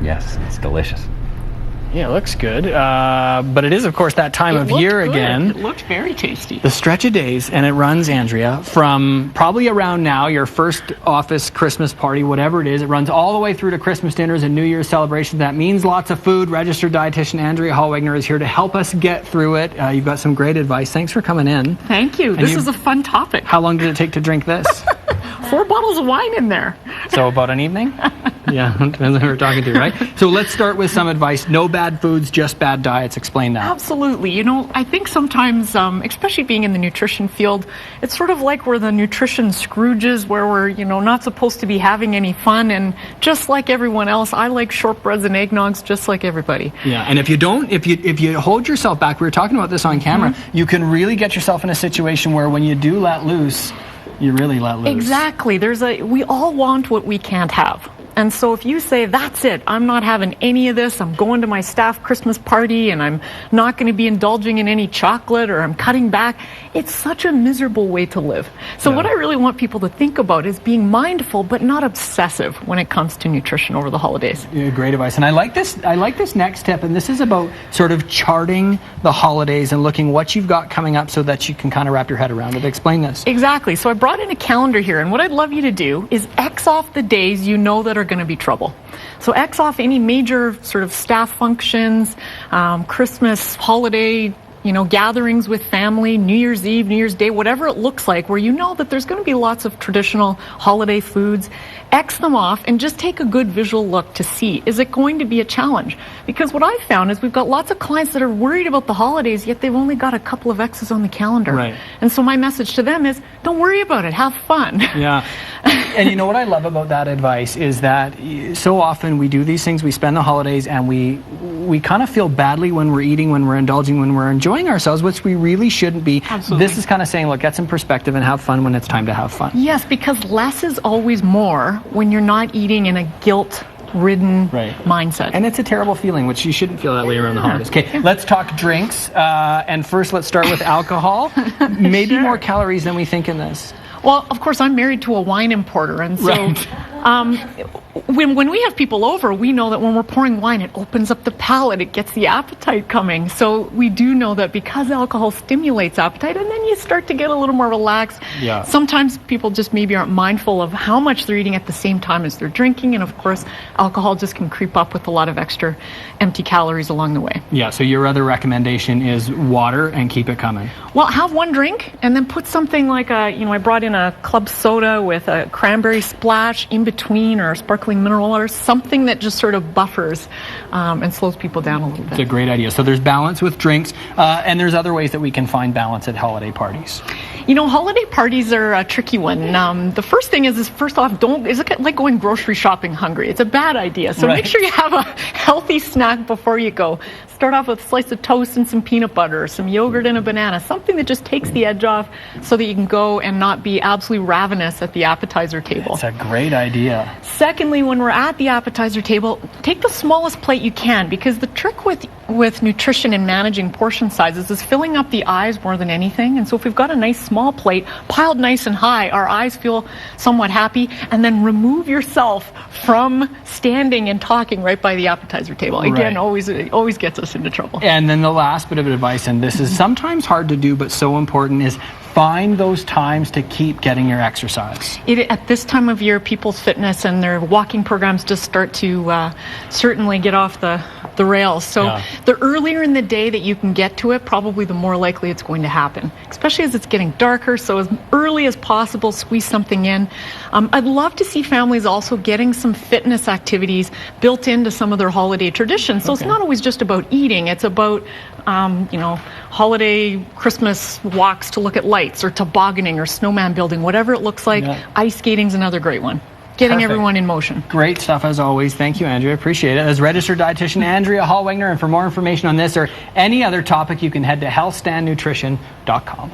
Yes, it's delicious. Yeah, it looks good. But it is, of course, that time of year again. It looked very tasty. The stretch of days, and it runs, Andrea, from probably around now, your first office Christmas party, whatever it is. It runs all the way through to Christmas dinners and New Year's celebrations. That means lots of food. Registered dietitian Andrea Holwegner is here to help us get through it. You've got some great advice. Thanks for coming in. Thank you. This is a fun topic. How long did it take to drink this? 4 bottles of wine in there. So about an evening? Yeah, depends who we're talking to, right? So let's start with some advice. No bad foods, just bad diets. Explain that. Absolutely. You know, I think sometimes, especially being in the nutrition field, it's sort of like we're the nutrition scrooges, where we're, not supposed to be having any fun. And just like everyone else, I like shortbreads and eggnogs just like everybody. Yeah, and if you hold yourself back, we were talking about this on camera, you can really get yourself in a situation where when you do let loose, you really let loose. Exactly. We all want what we can't have. And so if you say, that's it, I'm not having any of this, I'm going to my staff Christmas party and I'm not going to be indulging in any chocolate, or I'm cutting back, it's such a miserable way to live. So what I really want people to think about is being mindful but not obsessive when it comes to nutrition over the holidays. Yeah, great advice. And I like this next tip, and this is about sort of charting the holidays and looking what you've got coming up so that you can kind of wrap your head around it. Explain this. Exactly. So I brought in a calendar here, and what I'd love you to do is X off the days you know that are going to be trouble. So X off any major sort of staff functions, Christmas, holiday, gatherings with family, New Year's Eve, New Year's Day, whatever it looks like, where you know that there's going to be lots of traditional holiday foods. X them off and just take a good visual look to see, is it going to be a challenge? Because what I've found is we've got lots of clients that are worried about the holidays, yet they've only got a couple of X's on the calendar. Right. And so my message to them is, don't worry about it, have fun. Yeah. And you know what I love about that advice is that so often we do these things, we spend the holidays, and we kind of feel badly when we're eating, when we're indulging, when we're enjoying ourselves, which we really shouldn't be. Absolutely. This is kind of saying, look, get some perspective and have fun when it's time to have fun. Yes, because less is always more when you're not eating in a guilt-ridden mindset. And it's a terrible feeling, which you shouldn't feel that way around the holidays. Okay, let's talk drinks. And first, let's start with alcohol. Maybe more calories than we think in this. Well, of course, I'm married to a wine importer, and so when we have people over, we know that when we're pouring wine, it opens up the palate, it gets the appetite coming. So we do know that because alcohol stimulates appetite, and then you start to get a little more relaxed. Yeah. Sometimes people just maybe aren't mindful of how much they're eating at the same time as they're drinking, and of course, alcohol just can creep up with a lot of extra empty calories along the way. Yeah, so your other recommendation is water and keep it coming. Well, have one drink and then put something like I brought in a club soda with a cranberry splash in between, or sparkling mineral water, something that just sort of buffers and slows people down a little bit. It's a great idea. So there's balance with drinks, and there's other ways that we can find balance at holiday parties. Holiday parties are a tricky one. The first thing is first off, is it like going grocery shopping hungry? It's a bad idea. So make sure you have a healthy snack before you go. Start off with a slice of toast and some peanut butter, some yogurt and a banana, something that just takes the edge off so that you can go and not be absolutely ravenous at the appetizer table. It's a great idea. Secondly, when we're at the appetizer table, take the smallest plate you can, because the trick with nutrition and managing portion sizes is filling up the eyes more than anything. And so if we've got a nice small plate piled nice and high, our eyes feel somewhat happy, and then remove yourself from standing and talking right by the appetizer table. Again, always gets us into trouble. And then the last bit of advice, and this is sometimes hard to do but so important, is find those times to keep getting your exercise. At this time of year, people's fitness and their walking programs just start to certainly get off the rails. So the earlier in the day that you can get to it, probably the more likely it's going to happen, especially as it's getting darker. So as early as possible, squeeze something in. I'd love to see families also getting some fitness activities built into some of their holiday traditions. So it's not always just about eating. It's about holiday Christmas walks to look at lights, or tobogganing, or snowman building, whatever it looks like. Ice skating's another great one. Getting everyone in motion. Great stuff as always. Thank you, Andrea. Appreciate it. As registered dietitian Andrea Holwegner, and for more information on this or any other topic, you can head to healthstandnutrition.com.